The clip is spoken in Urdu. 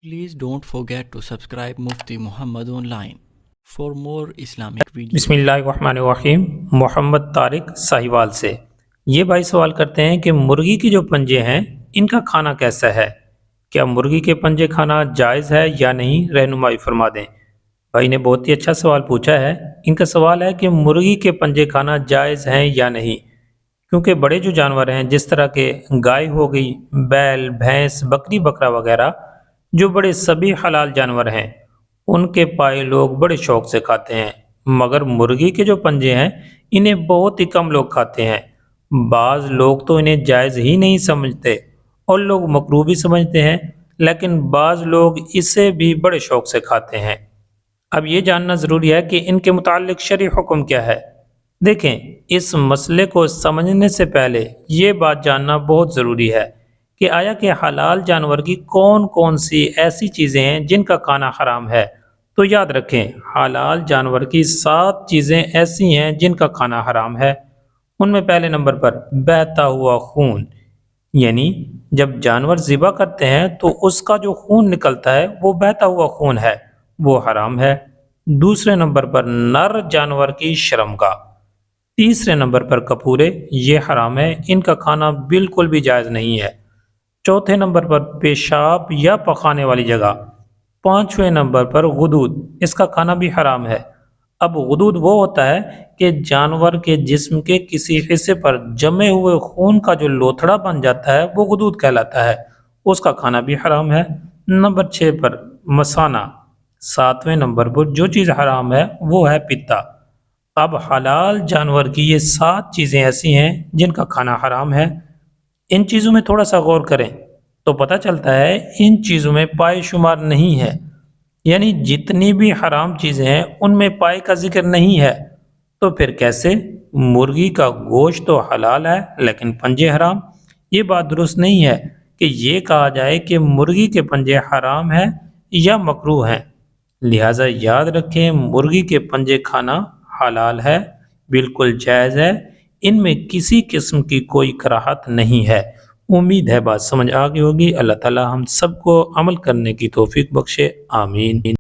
Please don't forget to subscribe Mufti Muhammad Online for more Islamic videos. بسم اللہ الرحمن الرحیم۔ محمد طارق ساہیوال سے یہ بھائی سوال کرتے ہیں کہ مرغی کی جو پنجے ہیں ان کا کھانا کیسا ہے؟ کیا مرغی کے پنجے کھانا جائز ہے یا نہیں؟ رہنمائی فرما دیں۔ بھائی نے بہت ہی اچھا سوال پوچھا ہے۔ ان کا سوال ہے کہ مرغی کے پنجے کھانا جائز ہیں یا نہیں، کیونکہ بڑے جو جانور ہیں جس طرح کے گائے ہو گئی، بیل، بھینس، بکری، بکرا وغیرہ جو بڑے سبھی حلال جانور ہیں ان کے پائے لوگ بڑے شوق سے کھاتے ہیں، مگر مرغی کے جو پنجے ہیں انہیں بہت ہی کم لوگ کھاتے ہیں۔ بعض لوگ تو انہیں جائز ہی نہیں سمجھتے اور لوگ مکروہ بھی سمجھتے ہیں، لیکن بعض لوگ اسے بھی بڑے شوق سے کھاتے ہیں۔ اب یہ جاننا ضروری ہے کہ ان کے متعلق شرعی حکم کیا ہے۔ دیکھیں، اس مسئلے کو سمجھنے سے پہلے یہ بات جاننا بہت ضروری ہے کہ آیا کہ حلال جانور کی کون کون سی ایسی چیزیں ہیں جن کا کھانا حرام ہے۔ تو یاد رکھیں، حلال جانور کی 7 چیزیں ایسی ہیں جن کا کھانا حرام ہے۔ ان میں پہلے نمبر پر بہتا ہوا خون، یعنی جب جانور ذبح کرتے ہیں تو اس کا جو خون نکلتا ہے وہ بہتا ہوا خون ہے، وہ حرام ہے۔ دوسرے نمبر پر نر جانور کی شرمگاہ، تیسرے نمبر پر کپورے، یہ حرام ہے، ان کا کھانا بالکل بھی جائز نہیں ہے۔ چوتھے نمبر پر پیشاب یا پخانے والی جگہ، پانچویں نمبر پر غدود، اس کا کھانا بھی حرام ہے۔ اب غدود وہ ہوتا ہے کہ جانور کے جسم کے کسی حصے پر جمے ہوئے خون کا جو لوتھڑا بن جاتا ہے وہ غدود کہلاتا ہے، اس کا کھانا بھی حرام ہے۔ نمبر 6 پر مثانہ، 7ویں نمبر پر جو چیز حرام ہے وہ ہے پتا۔ اب حلال جانور کی یہ 7 چیزیں ایسی ہیں جن کا کھانا حرام ہے۔ ان چیزوں میں تھوڑا سا غور کریں تو پتہ چلتا ہے ان چیزوں میں پائے شمار نہیں ہے، یعنی جتنی بھی حرام چیزیں ہیں ان میں پائے کا ذکر نہیں ہے۔ تو پھر کیسے؟ مرغی کا گوشت تو حلال ہے لیکن پنجے حرام؟ یہ بات درست نہیں ہے کہ یہ کہا جائے کہ مرغی کے پنجے حرام ہیں یا مکروہ ہیں۔ لہٰذا یاد رکھیں، مرغی کے پنجے کھانا حلال ہے، بالکل جائز ہے، ان میں کسی قسم کی کوئی کراہت نہیں ہے۔ امید ہے بات سمجھ آ گئی ہوگی۔ اللہ تعالی ہم سب کو عمل کرنے کی توفیق بخشے، آمین۔